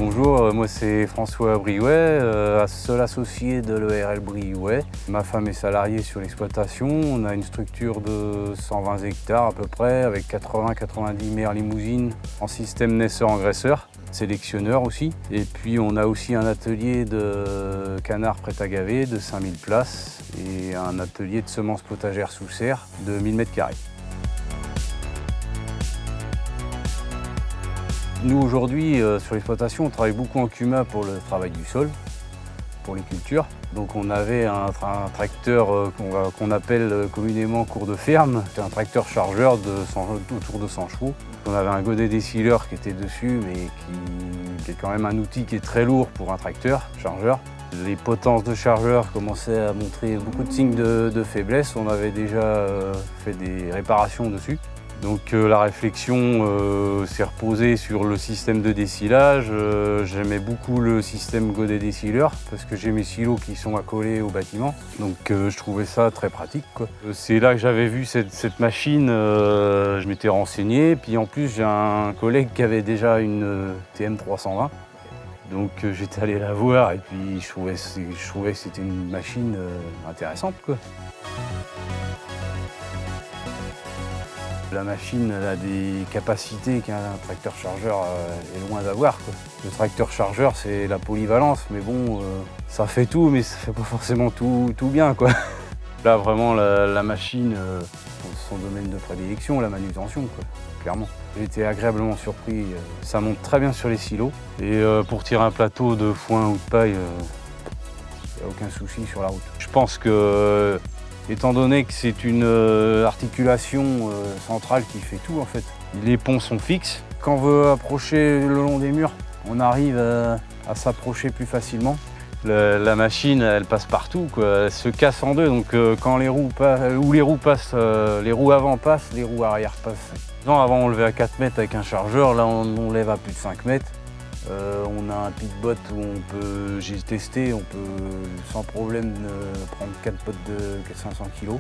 Bonjour, moi c'est François Briouet, seul associé de l'ERL Briouet. Ma femme est salariée sur l'exploitation. On a une structure de 120 hectares à peu près, avec 80-90 mères limousines en système naisseur-engraisseur, sélectionneur aussi. Et puis on a aussi un atelier de canards prêt à gaver de 5000 places et un atelier de semences potagères sous serre de 1000 m². Nous aujourd'hui sur l'exploitation, on travaille beaucoup en CUMA pour le travail du sol, pour les cultures. Donc on avait un tracteur qu'on appelle communément cours de ferme. C'est un tracteur chargeur autour de 100 chevaux. On avait un godet décileur qui était dessus, mais qui est quand même un outil qui est très lourd pour un tracteur chargeur. Les potences de chargeur commençaient à montrer beaucoup de signes de faiblesse. On avait déjà fait des réparations dessus. Donc la réflexion s'est reposée sur le système de dessilage. J'aimais beaucoup le système godet décileur parce que j'ai mes silos qui sont accolés au bâtiment. Donc je trouvais ça très pratique, quoi. C'est là que j'avais vu cette machine, je m'étais renseigné. Puis en plus j'ai un collègue qui avait déjà une TM 320. Donc j'étais allé la voir et puis je trouvais que c'était une machine intéressante, quoi. La machine elle a des capacités qu'un tracteur chargeur est loin d'avoir, quoi. Le tracteur chargeur, c'est la polyvalence, mais bon, ça fait tout, mais ça fait pas forcément tout bien, quoi. Là, vraiment, la machine, son domaine de prédilection, la manutention, quoi, clairement. J'ai été agréablement surpris. Ça monte très bien sur les silos. Et pour tirer un plateau de foin ou de paille, il n'y a aucun souci sur la route. Je pense que étant donné que c'est une articulation centrale qui fait tout en fait. Les ponts sont fixes. Quand on veut approcher le long des murs, on arrive à s'approcher plus facilement. La machine, elle passe partout, quoi. Elle se casse en deux, donc quand les roues passent, les roues avant passent, les roues arrière passent. Non, avant on levait à 4 mètres avec un chargeur, là on lève à plus de 5 mètres. On a un pit-bot où j'ai testé, on peut sans problème prendre 4 bottes de 500 kg.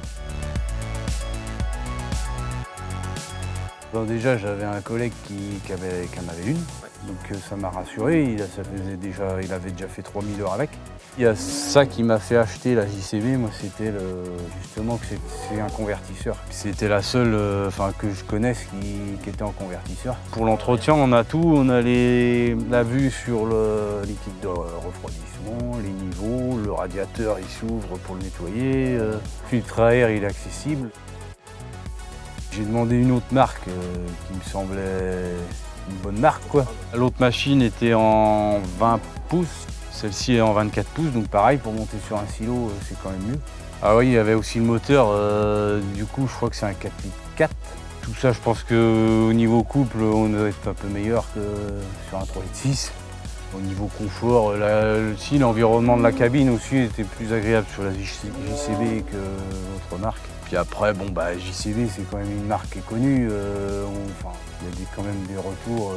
Bon, déjà j'avais un collègue qui en avait une, donc ça m'a rassuré, il avait déjà fait 3000 heures avec. Il y a ça qui m'a fait acheter la JCB, moi c'était justement que c'est un convertisseur. C'était la seule que je connaisse qui était en convertisseur. Pour l'entretien on a tout, on a la vue sur les types de refroidissement, les niveaux, le radiateur il s'ouvre pour le nettoyer, le filtre à air il est accessible. J'ai demandé une autre marque qui me semblait une bonne marque, quoi. L'autre machine était en 20 pouces, celle-ci est en 24 pouces, donc pareil, pour monter sur un silo, c'est quand même mieux. Ah oui, il y avait aussi le moteur, du coup, je crois que c'est un 4,4 litres. Tout ça, je pense qu'au niveau couple, on doit être un peu meilleur que sur un 3,6 litres. Au niveau confort, l'environnement de la cabine aussi était plus agréable sur la JCB que l'autre marque. Puis après, bon, JCB, c'est quand même une marque qui est connue. Il y a quand même des retours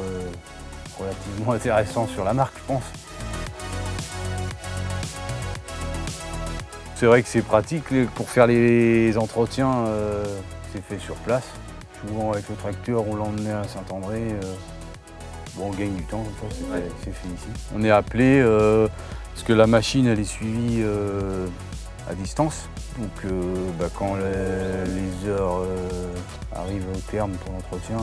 relativement intéressants sur la marque, je pense. C'est vrai que c'est pratique pour faire les entretiens, c'est fait sur place. Souvent avec le tracteur, on l'emmenait à Saint-André. Bon, on gagne du temps, comme ça, c'est fait ici. On est appelé parce que la machine elle est suivie à distance. Donc quand les heures arrivent au terme pour l'entretien,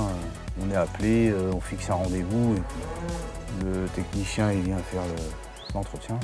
on est appelé, on fixe un rendez-vous et puis le technicien il vient faire l'entretien. Ouais.